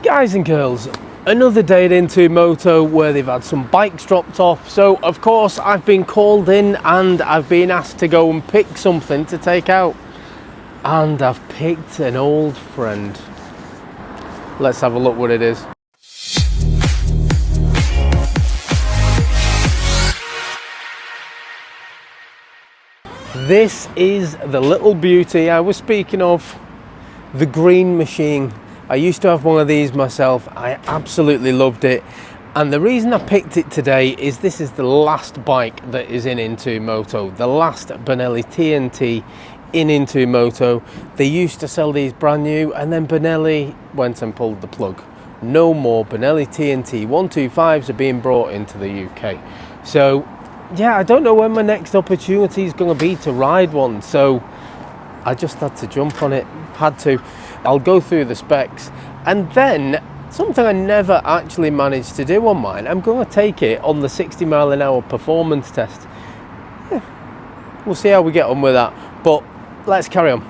Guys and girls, another day at Into Moto where they've had some bikes dropped off. So of course I've been called in and I've been asked to go and pick something to take out. And I've picked an old friend. Let's have a look what it is. This is the little beauty I was speaking of, the Green Machine. I used to have one of these myself. I absolutely loved it. And the reason I picked it today is this is the last bike that is in Into Moto. The last Benelli TNT in Into Moto. They used to sell these brand new and then Benelli went and pulled the plug. No more Benelli TNT 125s are being brought into the UK. So yeah, I don't know when my next opportunity is going to be to ride one. So I just had to jump on it, had to. I'll go through the specs and then something I never actually managed to do on mine, I'm going to take it on the 60 mile an hour performance test. Yeah, we'll see how we get on with that, but let's carry on.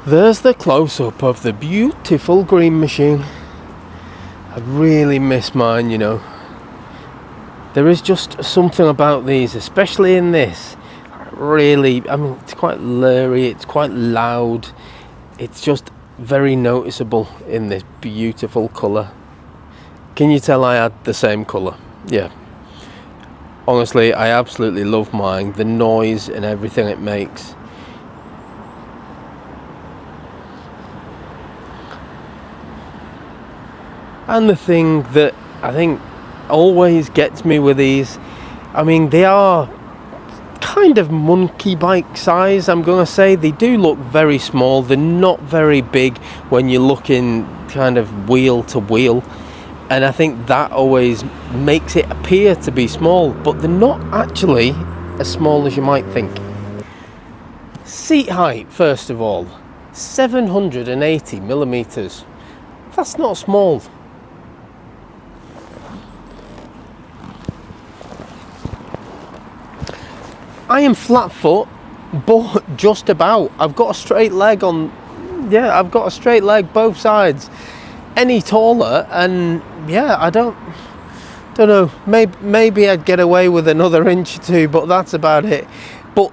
There's the close-up of the beautiful Green Machine. I really miss mine, you know. There is just something about these, especially in this. Really, I mean, it's quite leery, it's quite loud. It's just very noticeable in this beautiful colour. Can you tell I had the same colour? Yeah. Honestly, I absolutely love mine. The noise and everything it makes. And the thing that I think always gets me with these, I mean, they are kind of monkey bike size, I'm gonna say. They do look very small. They're not very big when you're looking kind of wheel to wheel, and I think that always makes it appear to be small, but they're not actually as small as you might think. Seat height, first of all, 780 millimeters. That's not small. I am flat foot, but just about. I've got a straight leg on, yeah, I've got a straight leg both sides. Any taller and yeah, I don't know, maybe I'd get away with another inch or two, but that's about it. But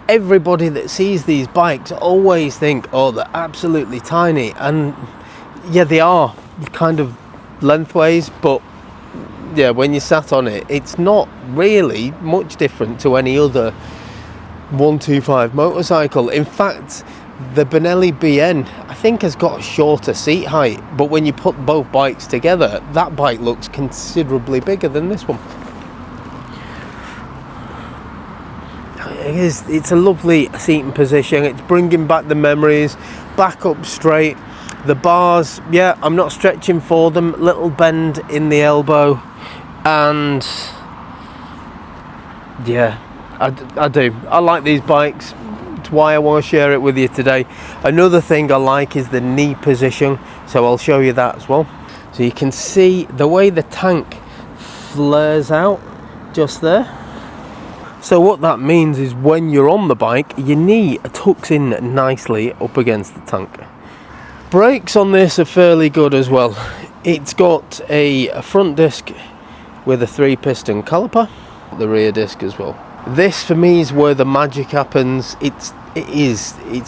everybody that sees these bikes always think, oh, they're absolutely tiny, and yeah, they are kind of lengthways, but yeah, when you sat on it, it's not really much different to any other 125 motorcycle. In fact, the Benelli BN, I think, has got a shorter seat height, but when you put both bikes together, that bike looks considerably bigger than this one. It's a lovely seating position. It's bringing back the memories, back up straight. The bars, yeah, I'm not stretching for them, little bend in the elbow. And yeah, I do. I like these bikes. It's why I want to share it with you today. Another thing I like is the knee position, so I'll show you that as well. So you can see the way the tank flares out just there. So what that means is when you're on the bike, your knee tucks in nicely up against the tank. Brakes on this are fairly good as well. It's got a front disc with a 3-piston caliper, the rear disc as well. This for me is where the magic happens. It's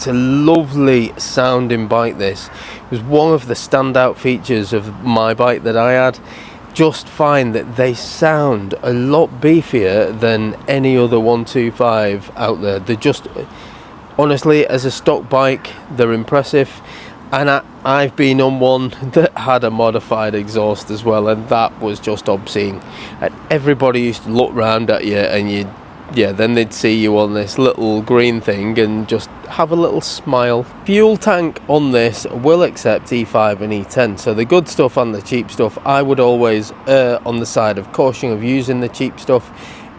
a lovely sounding bike. This it was one of the standout features of my bike that I had. Just find that they sound a lot beefier than any other 125 out there. They're just, honestly, as a stock bike, they're impressive. And I've been on one that had a modified exhaust as well, and that was just obscene. And everybody used to look round at you, and then they'd see you on this little green thing and just have a little smile. Fuel tank on this will accept E5 and E10, so the good stuff and the cheap stuff. I would always err on the side of caution of using the cheap stuff.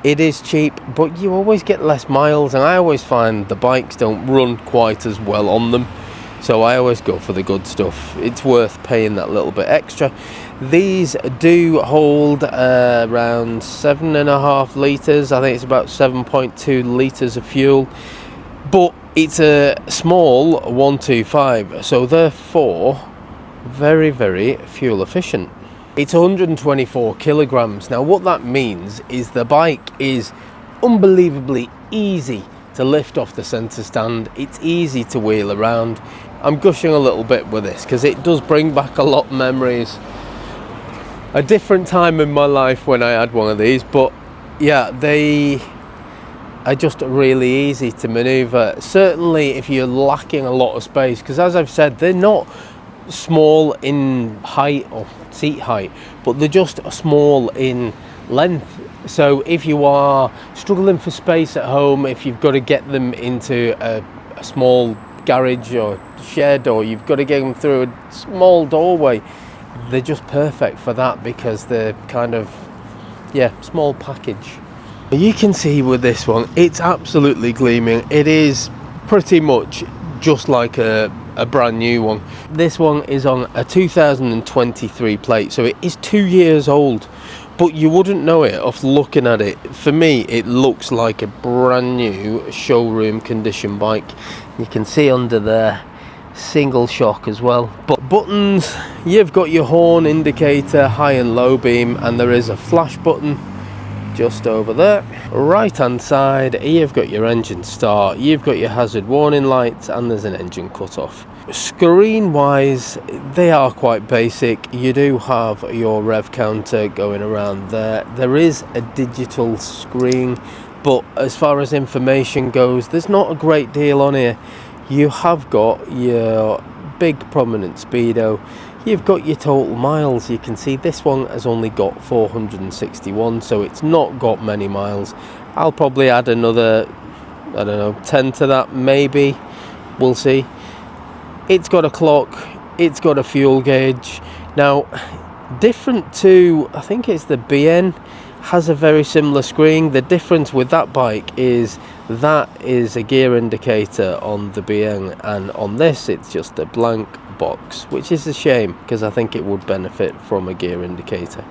It is cheap, but you always get less miles, and I always find the bikes don't run quite as well on them. So I always go for the good stuff. It's worth paying that little bit extra. These do hold around 7.5 litres. I think it's about 7.2 litres of fuel. But it's a small 125, so therefore very, very fuel efficient. It's 124 kilograms. Now what that means is the bike is unbelievably easy to lift off the center stand. It's easy to wheel around. I'm gushing a little bit with this because it does bring back a lot of memories. A different time in my life when I had one of these, but yeah, they are just really easy to maneuver. Certainly if you're lacking a lot of space, because as I've said, they're not small in height or seat height, but they're just small in length. So if you are struggling for space at home, if you've got to get them into a small garage or shed, or you've got to get them through a small doorway, they're just perfect for that because they're kind of, yeah, small package. You can see with this one, it's absolutely gleaming. It is pretty much just like a brand new one. This one is on a 2023 plate, so it is 2 years old, but you wouldn't know it off looking at it. For me, it looks like a brand new showroom condition bike. You can see under there, single shock as well. But buttons, you've got your horn indicator, high and low beam, and there is a flash button just over there. Right hand side, you've got your engine start, you've got your hazard warning lights, and there's an engine cut off. Screen wise, they are quite basic. You do have your rev counter going around there. There is a digital screen, but as far as information goes, there's not a great deal on here. You have got your big prominent speedo, you've got your total miles. You can see this one has only got 461, so it's not got many miles. I'll probably add another, I don't know, 10 to that maybe, we'll see. It's got a clock, it's got a fuel gauge. Now, different to, I think it's the BN, has a very similar screen. The difference with that bike is that is a gear indicator on the BN, and on this it's just a blank box, which is a shame because I think it would benefit from a gear indicator.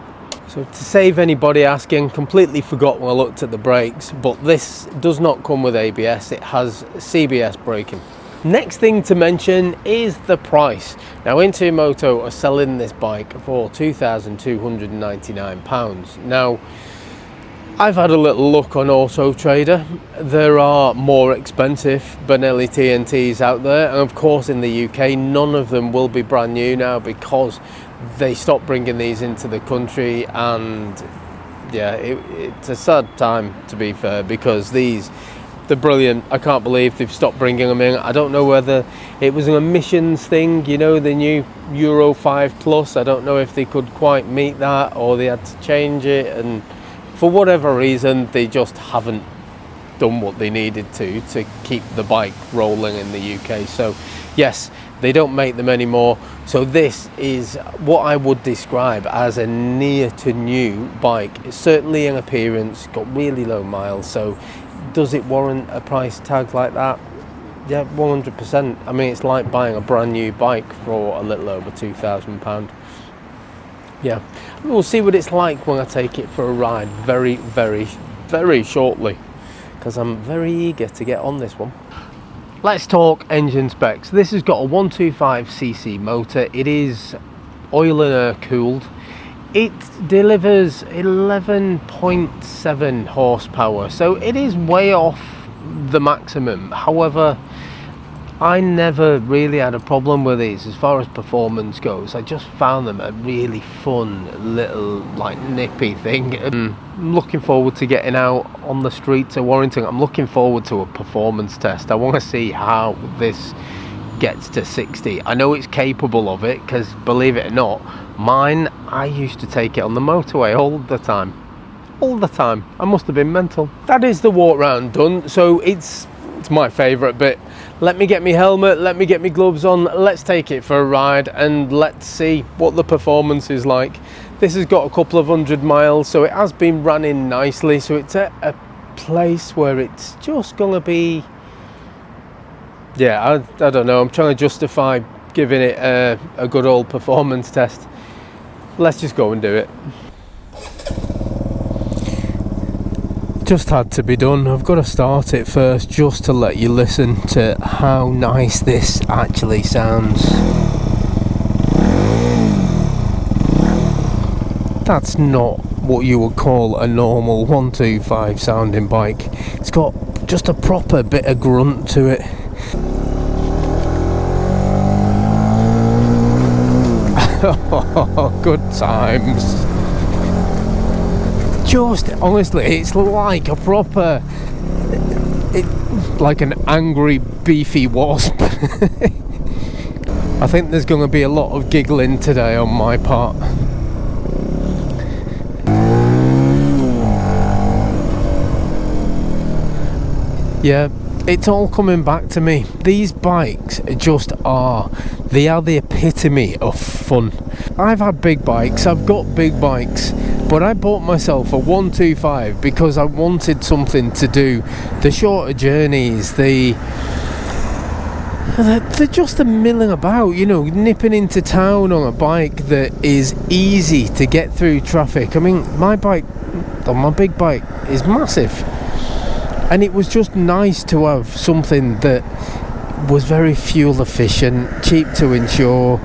So to save anybody asking, completely forgot when I looked at the brakes, but this does not come with ABS, it has CBS braking. Next thing to mention is the price. Now Intermoto are selling this bike for £2,299. Now I've had a little look on Auto Trader. There are more expensive Benelli TNTs out there, and of course in the UK none of them will be brand new now because they stopped bringing these into the country, and yeah, it's a sad time to be fair, because they're brilliant. I can't believe they've stopped bringing them in. I don't know whether it was an emissions thing, you know, the new Euro 5 Plus. I don't know if they could quite meet that, or they had to change it, and for whatever reason they just haven't done what they needed to keep the bike rolling in the UK. So yes, they don't make them anymore. So this is what I would describe as a near to new bike. It's certainly in appearance, got really low miles. So does it warrant a price tag like that? Yeah, 100%. I mean, it's like buying a brand new bike for a little over £2,000. Yeah, we'll see what it's like when I take it for a ride very, very, very shortly, because I'm very eager to get on this one. Let's talk engine specs. This has got a 125cc motor. It is oil and air cooled. It delivers 11.7 horsepower, so it is way off the maximum. However, I never really had a problem with these as far as performance goes. I just found them a really fun little, like, nippy thing. I'm looking forward to getting out on the streets of Warrington. I'm looking forward to a performance test. I want to see how this gets to 60. I know it's capable of it, because believe it or not, mine, I used to take it on the motorway all the time. I must have been mental. That is the walk round done. So it's my favourite bit. Let me get my helmet, let me get my gloves on, let's take it for a ride and let's see what the performance is like. This has got a couple of 100 miles, so it has been running nicely. So it's at a place where it's just gonna be, yeah, I don't know, I'm trying to justify giving it a good old performance test. Let's just go and do it. Just had to be done. I've got to start it first just to let you listen to how nice this actually sounds. that's not what you would call a normal 125 sounding bike. It's got just a proper bit of grunt to it. Oh, good times. Just honestly, it's like a proper, like an angry beefy wasp. I think there's going to be a lot of giggling today on my part. Yeah, it's all coming back to me. These bikes just are. They are the epitome of fun. I've had big bikes, I've got big bikes, but I bought myself a 125 because I wanted something to do the shorter journeys, they're just the milling about, you know, nipping into town on a bike that is easy to get through traffic. I mean, my bike, my big bike, is massive. And it was just nice to have something that was very fuel efficient, cheap to insure,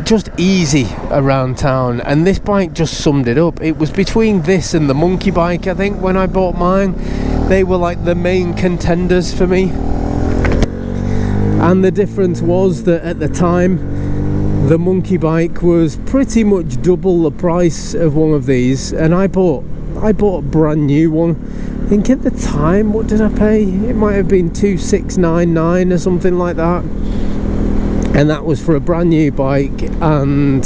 just easy around town. And this bike just summed it up. It was between this and the monkey bike, I think, when I bought mine. They were like the main contenders for me. And the difference was that at the time, the monkey bike was pretty much double the price of one of these. And I bought a brand new one. I think at the time, what did I pay? It might have been 2,699 or something like that, and that was for a brand new bike. And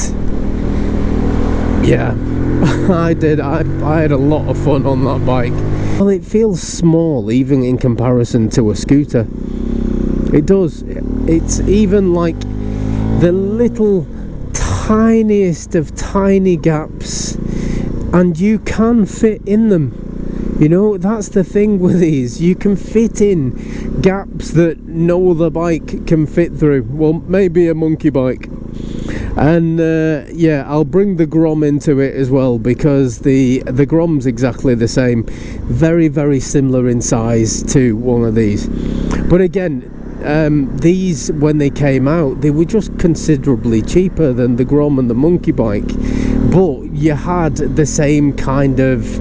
yeah, I had a lot of fun on that bike. Well, it feels small even in comparison to a scooter. It does. It's even like the little tiniest of tiny gaps, and you can fit in them. You know, that's the thing with these. You can fit in gaps that no other bike can fit through. Well, maybe a monkey bike. And yeah, I'll bring the Grom into it as well, because the Grom's exactly the same. Very, very similar in size to one of these. But again, these, when they came out, they were just considerably cheaper than the Grom and the monkey bike. But you had the same kind of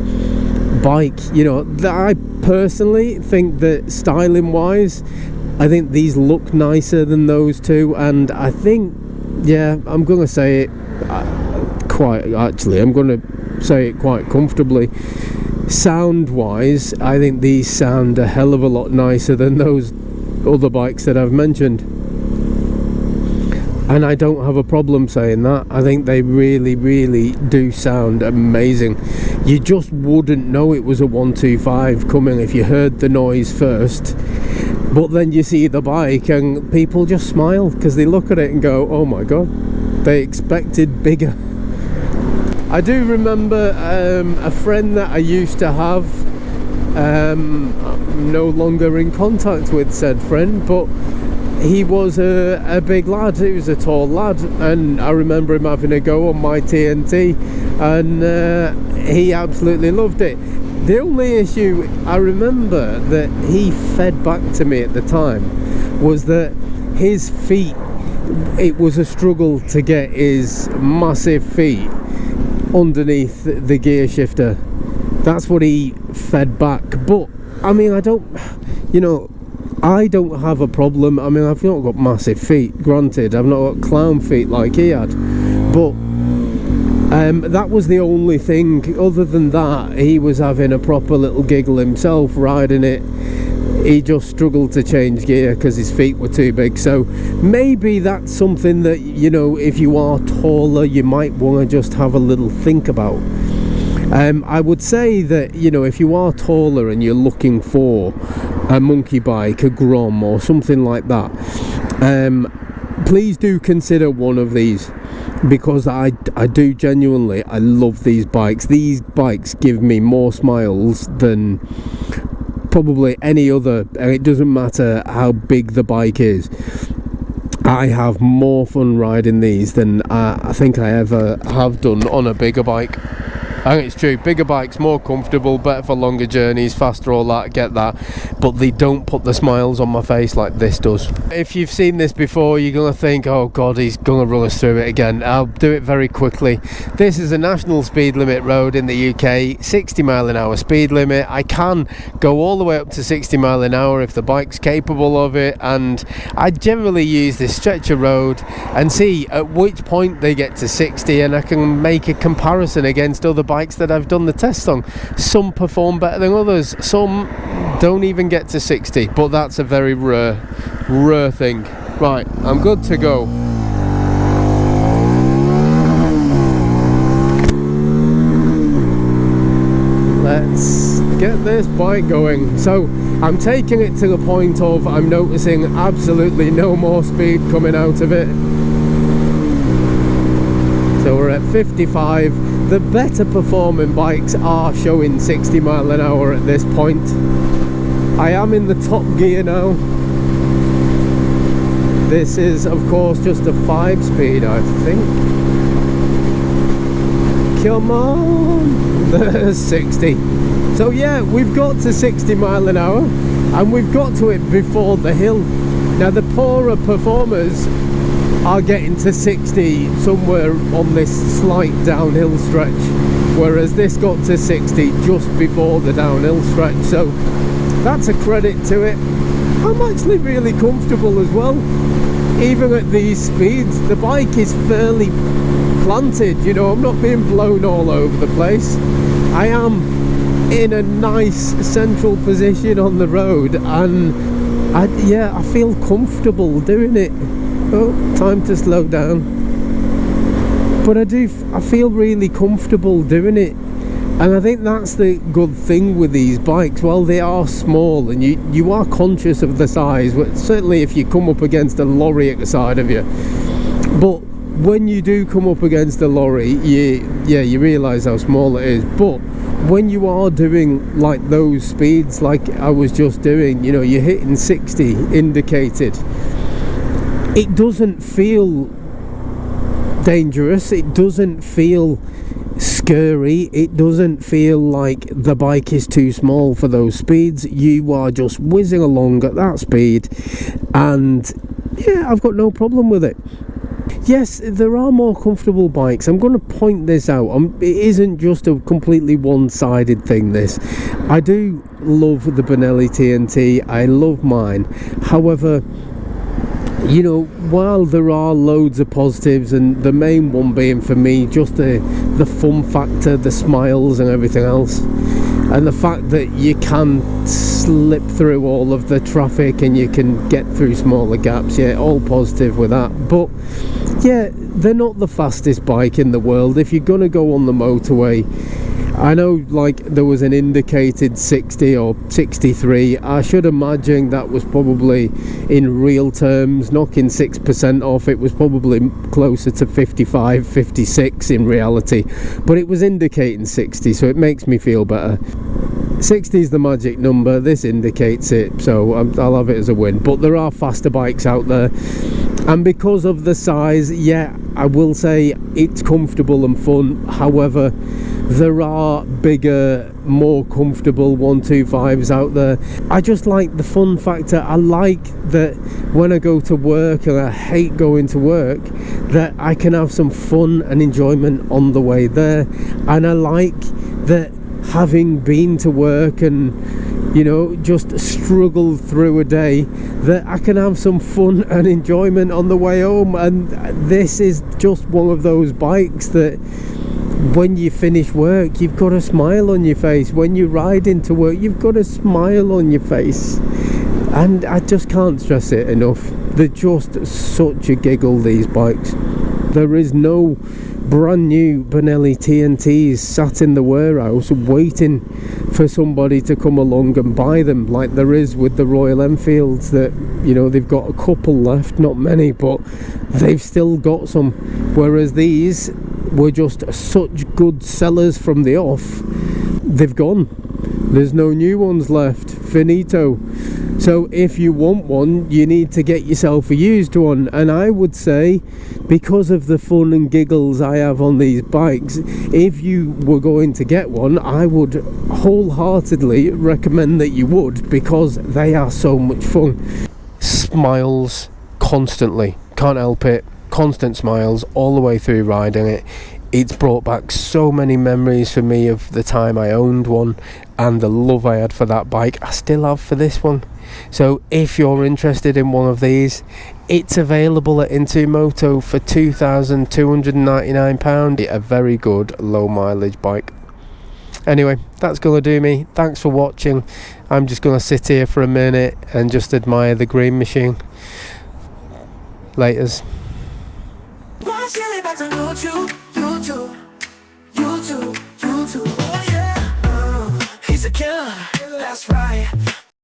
bike, you know. That I personally think that styling wise, I think these look nicer than those two. And I think, yeah, I'm gonna say it I'm gonna say it quite comfortably. Sound wise, I think these sound a hell of a lot nicer than those other bikes that I've mentioned. And I don't have a problem saying that. I think they really, really do sound amazing. You just wouldn't know it was a 125 coming if you heard the noise first. But then you see the bike and people just smile because they look at it and go, oh my god, they expected bigger. I do remember a friend that I used to have, I'm no longer in contact with said friend, but he was a big lad. He was a tall lad, and I remember him having a go on my TNT, and he absolutely loved it. The only issue I remember that he fed back to me at the time was that his feet, it was a struggle to get his massive feet underneath the gear shifter. That's what he fed back. But I mean, I don't have a problem. I mean, I've not got massive feet, granted. I've not got clown feet like he had, but that was the only thing. Other than that, he was having a proper little giggle himself riding it. He just struggled to change gear because his feet were too big. So maybe that's something that, you know, if you are taller, you might want to just have a little think about. I would say that, you know, if you are taller and you're looking for a monkey bike, a Grom or something like that, please do consider one of these, because I do genuinely, I love these bikes. These bikes give me more smiles than probably any other, and it doesn't matter how big the bike is. I have more fun riding these than I think I ever have done on a bigger bike. I think it's true. Bigger bikes, more comfortable, better for longer journeys, faster, all that, get that. But they don't put the smiles on my face like this does. If you've seen this before, you're going to think, oh God, he's going to run us through it again. I'll do it very quickly. This is a national speed limit road in the UK, 60 mile an hour speed limit. I can go all the way up to 60 mile an hour if the bike's capable of it, and I generally use this stretch of road and see at which point they get to 60, and I can make a comparison against other bikes that I've done the tests on. Some perform better than others, some don't even get to 60, but that's a very rare thing. Right, I'm good to go. Let's get this bike going. So I'm taking it to the point of I'm noticing absolutely no more speed coming out of it. So we're at 55. The better performing bikes are showing 60 mile an hour at this point. I am in the top gear now. This is of course just a 5-speed, I think. Come on, there's 60. So yeah, we've got to 60 mile an hour and we've got to it before the hill. Now the poorer performers are getting to 60 somewhere on this slight downhill stretch, whereas this got to 60 just before the downhill stretch, so that's a credit to it. I'm actually really comfortable as well. Even at these speeds, the bike is fairly planted, you know, I'm not being blown all over the place. I am in a nice central position on the road, and I feel comfortable doing it. Oh, time to slow down. But I feel really comfortable doing it, and I think that's the good thing with these bikes. Well, they are small and you are conscious of the size, certainly if you come up against a lorry at the side of you. But when you do come up against a lorry, you realise how small it is. But when you are doing like those speeds like I was just doing, you know, you're hitting 60 indicated, it doesn't feel dangerous, it doesn't feel scary, it doesn't feel like the bike is too small for those speeds. You are just whizzing along at that speed, and yeah, I've got no problem with it. Yes, there are more comfortable bikes. I'm going to point this out. It isn't just a completely one-sided thing, this. I do love the Benelli TNT. I love mine. However, you know, while there are loads of positives, and the main one being for me just the fun factor, the smiles and everything else, and the fact that you can slip through all of the traffic and you can get through smaller gaps, yeah, all positive with that. But yeah, they're not the fastest bike in the world. If you're gonna go on the motorway, I know like there was an indicated 60 or 63. I should imagine that was probably in real terms knocking 6% off. It was probably closer to 55, 56 in reality, but it was indicating 60, so it makes me feel better. 60 is the magic number, this indicates it, so I'll have it as a win. But there are faster bikes out there, and because of the size, yeah, I will say it's comfortable and fun. However, there are bigger, more comfortable 125s out there. I just like the fun factor. I like that when I go to work, and I hate going to work, that I can have some fun and enjoyment on the way there. And I like that having been to work and, you know, just struggled through a day, that I can have some fun and enjoyment on the way home. And this is just one of those bikes that when you finish work, you've got a smile on your face. When you ride into work, you've got a smile on your face. And I just can't stress it enough. They're just such a giggle, these bikes. There is no brand new Benelli TNTs sat in the warehouse waiting for somebody to come along and buy them, like there is with the Royal Enfields. That, you know, they've got a couple left, not many, but they've still got some. Whereas these were just such good sellers from the off, they've gone. There's no new ones left. Finito. So if you want one, you need to get yourself a used one, and I would say because of the fun and giggles I have on these bikes, if you were going to get one, I would wholeheartedly recommend that you would, because they are so much fun. Smiles constantly, can't help it, constant smiles all the way through riding it. It's brought back so many memories for me of the time I owned one and the love I had for that bike. I still have for this one. So if you're interested in one of these, it's available at Moto for £2,299. A very good low mileage bike. Anyway, that's gonna do me. Thanks for watching. I'm just gonna sit here for a minute and just admire the green machine. Laters. YouTube. Oh yeah, he's a killer. That's right.